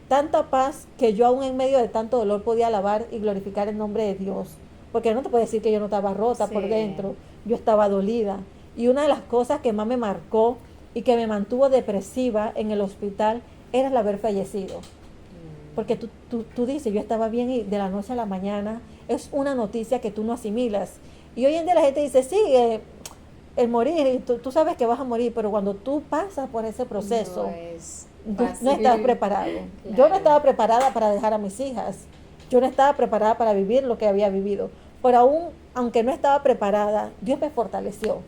Tanta paz que yo aún en medio de tanto dolor podía alabar y glorificar el nombre de Dios. Porque no te puedo decir que yo no estaba rota por Sí. dentro, yo estaba dolida. Y una de las cosas que más me marcó y que me mantuvo depresiva en el hospital era el haber fallecido. Porque tú dices, yo estaba bien y de la noche a la mañana es una noticia que tú no asimilas. Y hoy en día la gente dice, sí, el morir, y tú sabes que vas a morir, pero cuando tú pasas por ese proceso, No es tú fácil. no estás preparado. Yo no Claro. estaba preparada para dejar a mis hijas. Yo no estaba preparada para vivir lo que había vivido. Pero aunque no estaba preparada, Dios me fortaleció.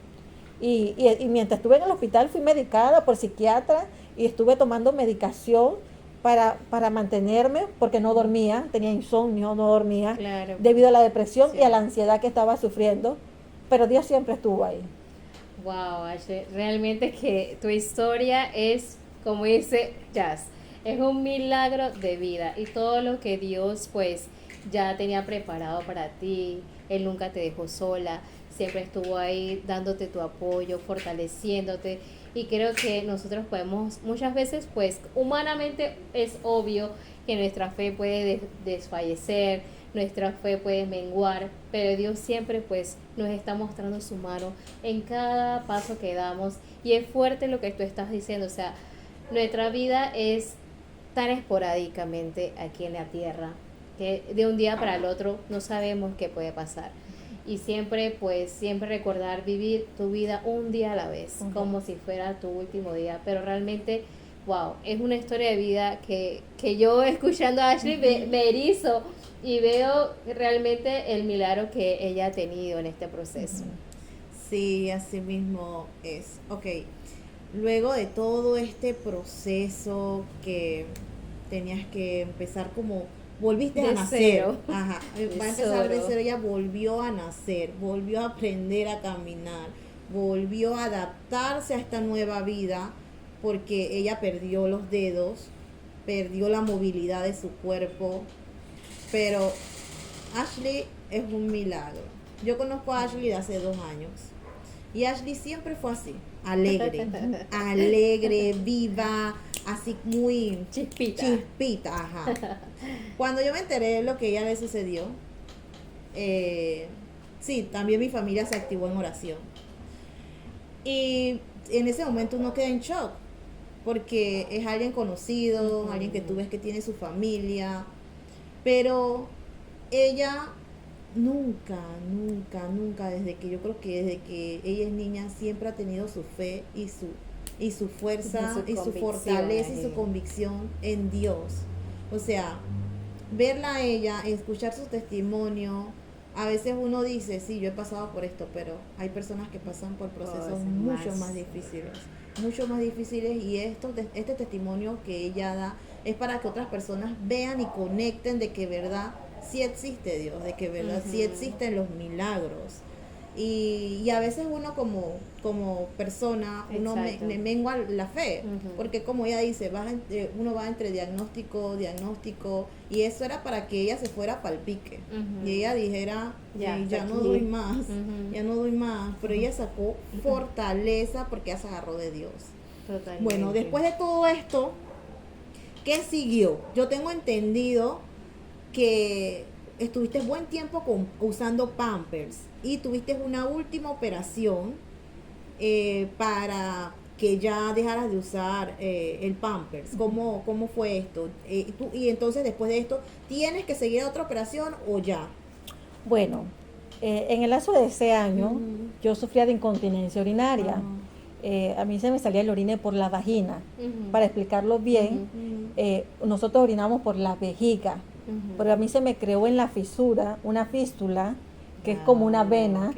Y mientras estuve en el hospital fui medicada por psiquiatra y estuve tomando medicación para mantenerme, porque no dormía, tenía insomnio, no dormía, Claro. debido a la depresión Sí. y a la ansiedad que estaba sufriendo. Pero Dios siempre estuvo ahí. Wow, Ashley, realmente que tu historia es, como dice Jazz, es un milagro de vida y todo lo que Dios pues ya tenía preparado para ti, Él nunca te dejó sola, siempre estuvo ahí dándote tu apoyo, fortaleciéndote. Y creo que nosotros podemos, muchas veces, pues humanamente es obvio que nuestra fe puede desfallecer, nuestra fe puede menguar, pero Dios siempre pues nos está mostrando su mano en cada paso que damos. Y es fuerte lo que tú estás diciendo, o sea, nuestra vida es tan esporádicamente aquí en la tierra que de un día para el otro no sabemos qué puede pasar. Y siempre, pues, siempre recordar vivir tu vida un día a la vez, como si fuera tu último día. Pero realmente, wow, es una historia de vida que yo escuchando a Ashley me erizo y veo realmente el milagro que ella ha tenido en este proceso. Sí, así mismo es. Ok, luego de todo este proceso que tenías que empezar como, volviste a De nacer. cero. Ajá, De va a empezar de cero. cero, ella volvió a nacer, volvió a aprender a caminar, volvió a adaptarse a esta nueva vida porque ella perdió los dedos, perdió la movilidad de su cuerpo, pero Ashley es un milagro. Yo conozco a Ashley de hace 2 años. Y Ashley siempre fue así, alegre, alegre, viva, así muy Chispita. ajá. Cuando yo me enteré de lo que ella le sucedió, sí, también mi familia se activó en oración. Y en ese momento uno queda en shock, porque es alguien conocido, alguien que tú ves que tiene su familia, pero ella nunca, desde que yo creo que desde que ella es niña, siempre ha tenido su fe y su fuerza y su fortaleza y su convicción en Dios. O sea, verla a ella, escuchar su testimonio, a veces uno dice, sí, yo he pasado por esto, pero hay personas que pasan por procesos mucho más difíciles, y este testimonio que ella da es para que otras personas vean y conecten de que verdad sí existe Dios, de que verdad sí existen los milagros. Y a veces uno como persona, uno mengua la fe, porque como ella dice, uno va entre diagnóstico, y eso era para que ella se fuera pa'l pique, y ella dijera, ya no doy más, pero ella sacó fortaleza porque ella se agarró de Dios. Totalmente. Bueno, después de todo esto, ¿qué siguió? Yo tengo entendido que estuviste buen tiempo usando Pampers y tuviste una última operación para que ya dejaras de usar el Pampers. ¿Cómo fue esto? Y entonces después de esto, ¿tienes que seguir a otra operación o ya? Bueno, en el lapso de ese año yo sufría de incontinencia urinaria. A mí se me salía el orine por la vagina. Para explicarlo bien, nosotros orinamos por la vejiga. Pero a mí se me creó en la fisura una fístula, que es como una vena,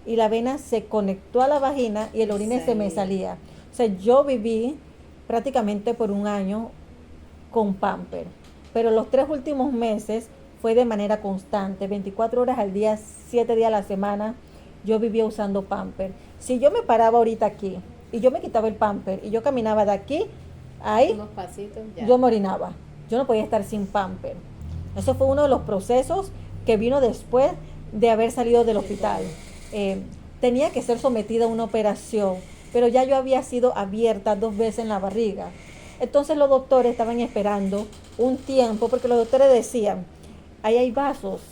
y la vena se conectó a la vagina y el orine se me salía. O sea, yo viví prácticamente por 1 año con Pamper, pero los 3 últimos meses fue de manera constante, 24 horas al día, 7 días a la semana, yo vivía usando Pamper. Si yo me paraba ahorita aquí y yo me quitaba el Pamper y yo caminaba de aquí a ahí, unos pasitos, yo me orinaba. Yo no podía estar sin Pamper. Eso fue uno de los procesos que vino después de haber salido del hospital. Tenía que ser sometida a una operación, pero ya yo había sido abierta 2 veces en la barriga. Entonces los doctores estaban esperando un tiempo, porque los doctores decían, ahí hay vasos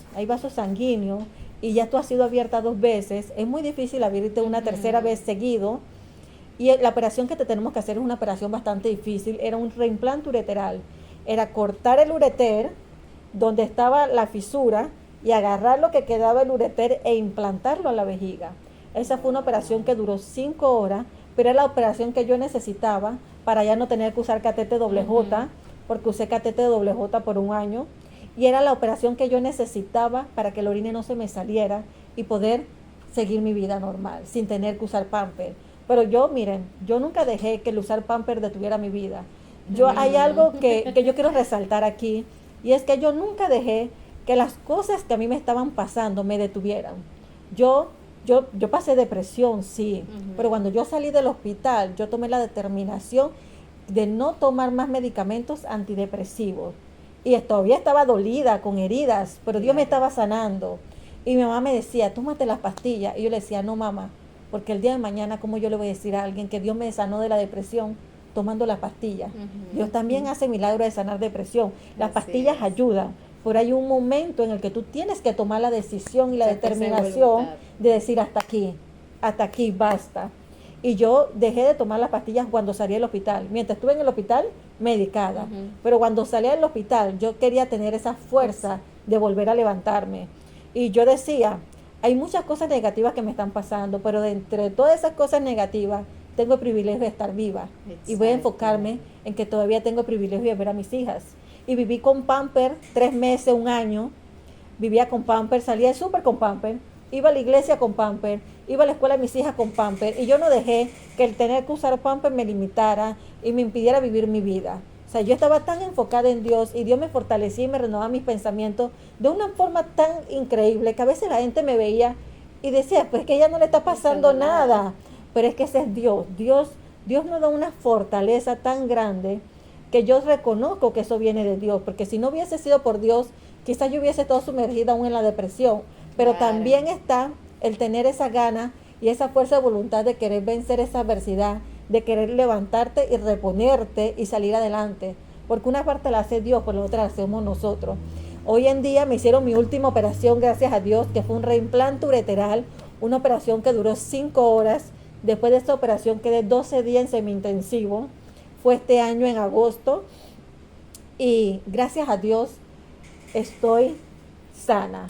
sanguíneos, y ya tú has sido abierta 2 veces, es muy difícil abrirte una tercera vez seguido, y la operación que te tenemos que hacer es una operación bastante difícil, era un reimplante ureteral, era cortar el ureter, donde estaba la fisura, y agarrar lo que quedaba del ureter e implantarlo a la vejiga. Esa fue una operación que duró 5 horas, pero era la operación que yo necesitaba para ya no tener que usar catete doble J, porque usé catete doble J por 1 año, y era la operación que yo necesitaba para que el orine no se me saliera y poder seguir mi vida normal, sin tener que usar Pamper. Pero yo, miren, yo nunca dejé que el usar Pamper detuviera mi vida. Hay algo que yo quiero resaltar aquí, y es que yo nunca dejé que las cosas que a mí me estaban pasando me detuvieran. Yo pasé depresión, sí, pero cuando yo salí del hospital, yo tomé la determinación de no tomar más medicamentos antidepresivos. Y todavía estaba dolida, con heridas, pero Dios me estaba sanando. Y mi mamá me decía, tómate las pastillas. Y yo le decía, no mamá, porque el día de mañana, ¿cómo yo le voy a decir a alguien que Dios me sanó de la depresión tomando las pastillas? Dios también hace milagro de sanar depresión. Las Así pastillas es. ayudan, pero hay un momento en el que tú tienes que tomar la decisión y la O sea, fuerza de determinación voluntad. de decir hasta aquí, basta. Y yo dejé de tomar las pastillas cuando salí del hospital. Mientras estuve en el hospital, medicada. Ujú. Pero cuando salí del hospital, yo quería tener esa fuerza de volver a levantarme. Y yo decía, hay muchas cosas negativas que me están pasando, pero de entre todas esas cosas negativas, tengo el privilegio de estar viva. Y voy a Exacto. enfocarme en que todavía tengo el privilegio de ver a mis hijas. Y viví con Pamper 3 meses, 1 año. Vivía con Pamper, salía del súper con Pamper, iba a la iglesia con Pamper, iba a la escuela de mis hijas con Pamper. Y yo no dejé que el tener que usar Pamper me limitara y me impidiera vivir mi vida. O sea, yo estaba tan enfocada en Dios y Dios me fortalecía y me renovaba mis pensamientos de una forma tan increíble que a veces la gente me veía y decía, pues que a ella no le está pasando nada. Pero es que ese es Dios. Dios nos da una fortaleza tan grande que yo reconozco que eso viene de Dios. Porque si no hubiese sido por Dios, quizás yo hubiese estado sumergida aún en la depresión. Pero Claro. también está el tener esa gana y esa fuerza de voluntad de querer vencer esa adversidad, de querer levantarte y reponerte y salir adelante. Porque una parte la hace Dios, por la otra la hacemos nosotros. Hoy en día me hicieron mi última operación, gracias a Dios, que fue un reimplante ureteral, una operación que duró 5 horas. Después de esta operación quedé 12 días en semi-intensivo. Fue este año en agosto. Y gracias a Dios estoy sana.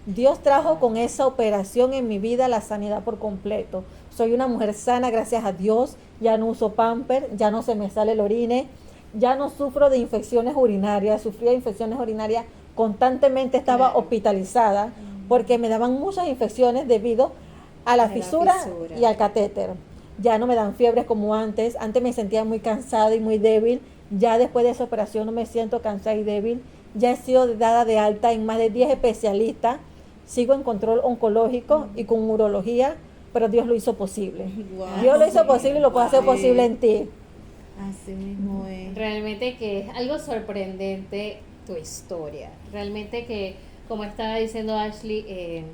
Dios trajo con esa operación en mi vida la sanidad por completo. Soy una mujer sana, gracias a Dios. Ya no uso pamper, ya no se me sale el orine, ya no sufro de infecciones urinarias. Sufría de infecciones urinarias constantemente, estaba Claro. hospitalizada porque me daban muchas infecciones debido a la fisura y al catéter. Ya no me dan fiebres como antes. Antes me sentía muy cansada y muy débil. Ya después de esa operación no me siento cansada y débil. Ya he sido dada de alta en más de 10 especialistas. Sigo en control oncológico y con urología, pero Dios lo hizo posible. Guau. Dios lo hizo posible y lo puede hacer Guau. posible en ti. Así mismo es. Realmente que es algo sorprendente tu historia. Realmente que, como estaba diciendo Ashley,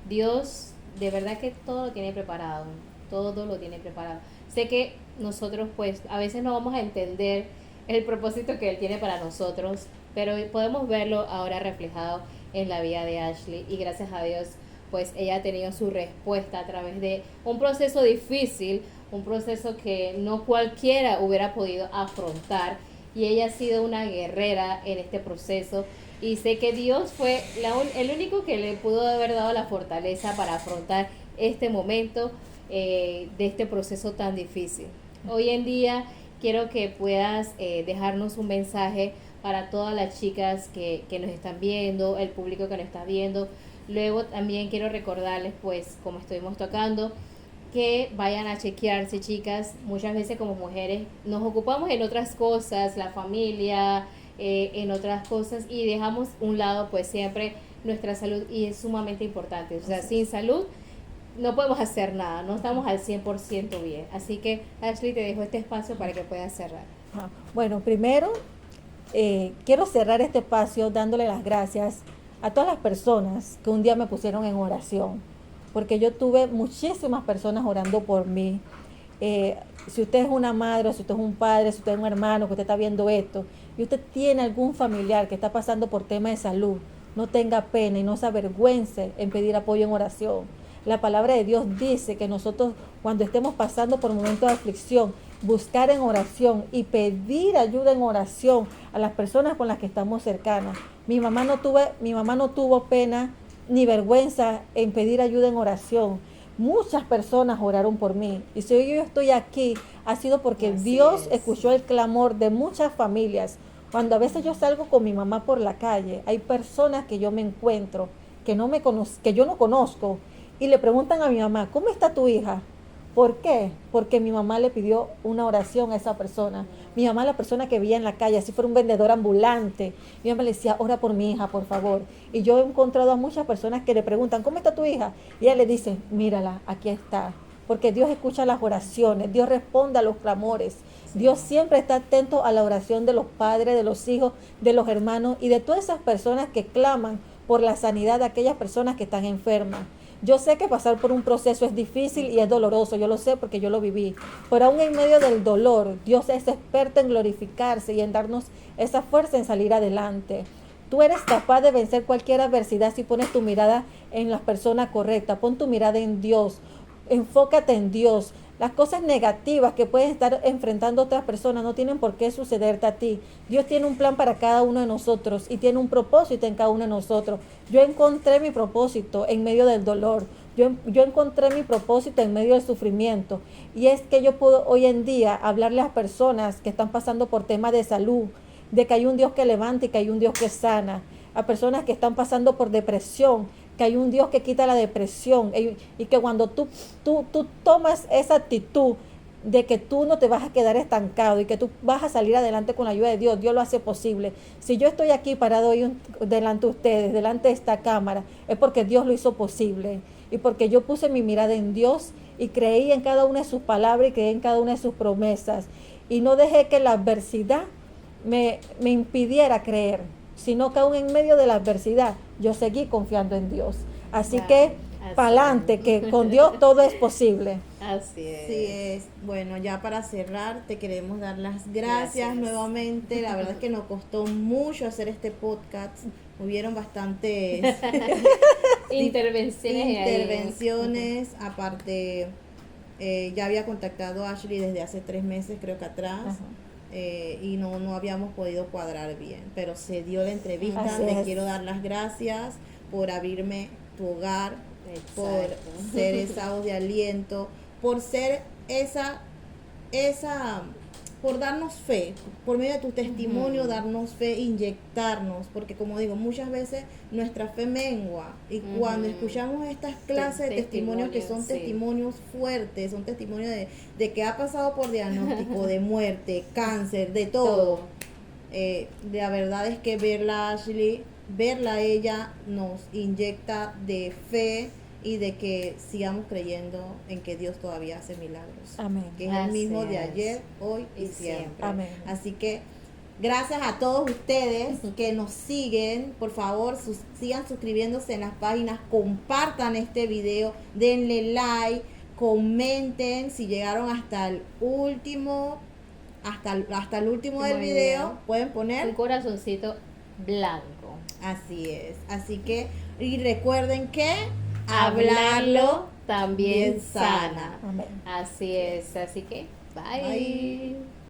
Dios de verdad que todo lo tiene preparado. Todo lo tiene preparado. Sé que nosotros pues a veces no vamos a entender el propósito que Él tiene para nosotros, pero podemos verlo ahora reflejado en la vida de Ashley y gracias a Dios pues ella ha tenido su respuesta a través de un proceso difícil, un proceso que no cualquiera hubiera podido afrontar y ella ha sido una guerrera en este proceso y sé que Dios fue el único que le pudo haber dado la fortaleza para afrontar este momento de este proceso tan difícil. Hoy en día quiero que puedas dejarnos un mensaje para todas las chicas que nos están viendo, el público que nos está viendo. Luego también quiero recordarles, pues, como estuvimos tocando, que vayan a chequearse, chicas. Muchas veces como mujeres nos ocupamos en otras cosas, la familia, en otras cosas, y dejamos un lado, pues, siempre nuestra salud, y es sumamente importante. O sea, sin salud no podemos hacer nada, no estamos al 100% bien. Así que, Ashley, te dejo este espacio para que puedas cerrar. Bueno, primero quiero cerrar este espacio dándole las gracias a todas las personas que un día me pusieron en oración, porque yo tuve muchísimas personas orando por mí. Si usted es una madre, si usted es un padre, si usted es un hermano que usted está viendo esto y usted tiene algún familiar que está pasando por temas de salud, no tenga pena y no se avergüence en pedir apoyo en oración. La palabra de Dios dice que nosotros, cuando estemos pasando por momentos de aflicción, buscar en oración y pedir ayuda en oración a las personas con las que estamos cercanas. Mi mamá no tuvo pena ni vergüenza en pedir ayuda en oración. Muchas personas oraron por mí. Y si hoy yo estoy aquí, ha sido porque Así Dios es. escuchó el clamor de muchas familias. Cuando a veces yo salgo con mi mamá por la calle, hay personas que yo me encuentro, que yo no conozco, y le preguntan a mi mamá, ¿cómo está tu hija? ¿Por qué? Porque mi mamá le pidió una oración a esa persona. Mi mamá, la persona que veía en la calle, así fuera un vendedor ambulante, mi mamá le decía, ora por mi hija, por favor. Y yo he encontrado a muchas personas que le preguntan, ¿cómo está tu hija? Y ella le dice, mírala, aquí está. Porque Dios escucha las oraciones, Dios responde a los clamores. Dios siempre está atento a la oración de los padres, de los hijos, de los hermanos y de todas esas personas que claman por la sanidad de aquellas personas que están enfermas. Yo sé que pasar por un proceso es difícil y es doloroso, yo lo sé porque yo lo viví, pero aún en medio del dolor, Dios es experto en glorificarse y en darnos esa fuerza en salir adelante. Tú eres capaz de vencer cualquier adversidad si pones tu mirada en las personas correctas, pon tu mirada en Dios, enfócate en Dios. Las cosas negativas que pueden estar enfrentando otras personas no tienen por qué sucederte a ti. Dios tiene un plan para cada uno de nosotros y tiene un propósito en cada uno de nosotros. Yo encontré mi propósito en medio del dolor. Yo encontré mi propósito en medio del sufrimiento. Y es que yo puedo hoy en día hablarle a personas que están pasando por temas de salud, de que hay un Dios que levanta y que hay un Dios que sana. A personas que están pasando por depresión, que hay un Dios que quita la depresión y que cuando tú tomas esa actitud de que tú no te vas a quedar estancado y que tú vas a salir adelante con la ayuda de Dios, Dios lo hace posible. Si yo estoy aquí parado hoy delante de ustedes, delante de esta cámara, es porque Dios lo hizo posible y porque yo puse mi mirada en Dios y creí en cada una de sus palabras y creí en cada una de sus promesas y no dejé que la adversidad me impidiera creer, sino que aún en medio de la adversidad yo seguí confiando en Dios. Así que pa'lante, que con Dios todo es posible. Así es. Sí es. Bueno, ya para cerrar, te queremos dar las gracias nuevamente. La verdad es que nos costó mucho hacer este podcast. Hubieron bastantes intervenciones. Aparte, ya había contactado a Ashley desde hace 3 meses, creo que atrás. Y no habíamos podido cuadrar bien, pero se dio la entrevista. Te quiero dar las gracias por abrirme tu hogar. Exacto. Por ser esa voz de aliento, por ser esa, por darnos fe, por medio de tu testimonio, darnos fe, inyectarnos, porque como digo, muchas veces nuestra fe mengua y cuando escuchamos estas clases de testimonios que son testimonios fuertes, son testimonios de que ha pasado por diagnóstico, de muerte, cáncer, de todo. La verdad es que verla Ashley, verla a ella nos inyecta de fe y de que sigamos creyendo en que Dios todavía hace milagros. Amén. Que es el mismo de ayer, hoy y siempre. Amén. Así que gracias a todos ustedes que nos siguen. Por favor, sigan suscribiéndose en las páginas, compartan este video, denle like, comenten si llegaron hasta el último. Hasta el último del video pueden poner un corazoncito blanco. Así es. Así que, y recuerden que hablarlo también sana. Amén. Así es. Así que, bye.